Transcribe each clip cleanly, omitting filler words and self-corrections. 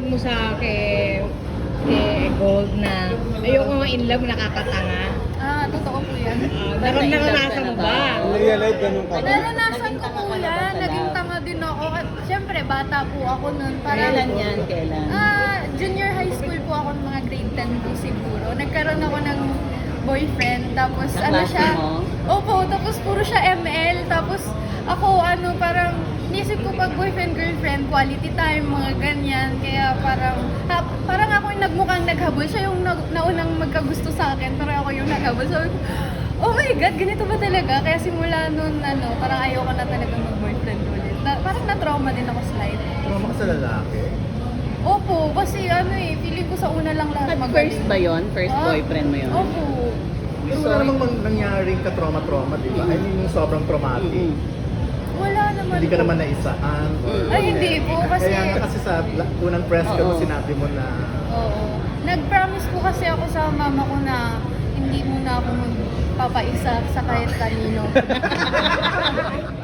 mo sa kay Gold na ayoko nga in love, nakakatanga. Totoo po yan. Naranasan mo ba? Realize ganun ka ba? Naranasan ko po yan. Naging tanga din ako. At syempre, bata po ako nun. Parang, Kailan yan? Kailan? Junior high school po ako, mga grade 10 po siguro. Nagkaroon ako ng boyfriend. Tapos Ang ano klase siya? mo? Opo, tapos puro siya ML. Tapos ako parang nisip ko pag boyfriend-girlfriend, quality time, mga ganyan. Kaya parang ako yung nagmukhang naghabol. Siya yung naunang magkagusto sa akin, pero ako yung naghabol. Sabi ko, oh my God, ganito ba talaga? Kaya simula nun, parang ayoko na talaga mag-boyfriend ulit. Parang na-trauma din ako slide. Trauma ka sa lalaki? Opo, kasi feeling ko sa una lang lahat At first ba yun? First boyfriend mo yun? Opo. Pero wala namang nangyaring ka-trauma-trauma, di ba? I mean, yung sobrang traumatic. Wala naman Hindi ka po. naman naisaan. Ay, hindi po. Kasi, Kaya nga kasi sa unang press ka, Oo. sinabi mo na oo. Nag-promise po kasi ako sa mama ko na hindi muna ako magpapaisa sa kahit kanino.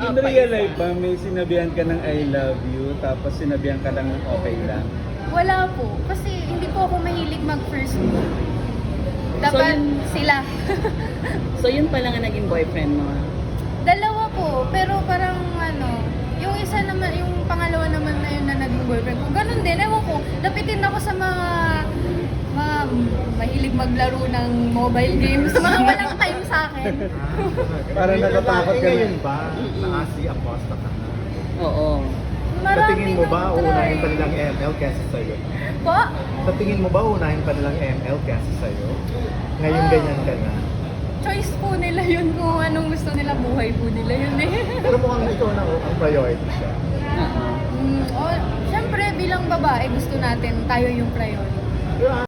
In real life ba, may sinabihan ka ng I love you, tapos sinabihan ka lang ng okay lang? Wala po. Kasi hindi po ako mahilig mag-first move. Dapat sila. So yun pala nga naging boyfriend mo? Dalawa po, pero parang yung isa naman, yung pangalawa naman na yun na naging boyfriend ko. Ganun din, ewan ko. Lapitin ako sa mga mahilig maglaro ng mobile games, mga walang time sa akin. Parang natatakot ka na. Ngayon ba, na-asi Acosta ka na? Oo. Sa tingin mo ba, nang try. unahin pa nilang ML kesa sa'yo? Po? Sa tingin mo ba, unahin pa nilang ML kesa sa'yo? Ngayon ganyan ka na. Choice po nila yun kung anong gusto nila, buhay po nila yun eh. Pero mukhang ikaw na ang priority siya. Oo. Siyempre, bilang babae, gusto natin tayo yung priority. Pero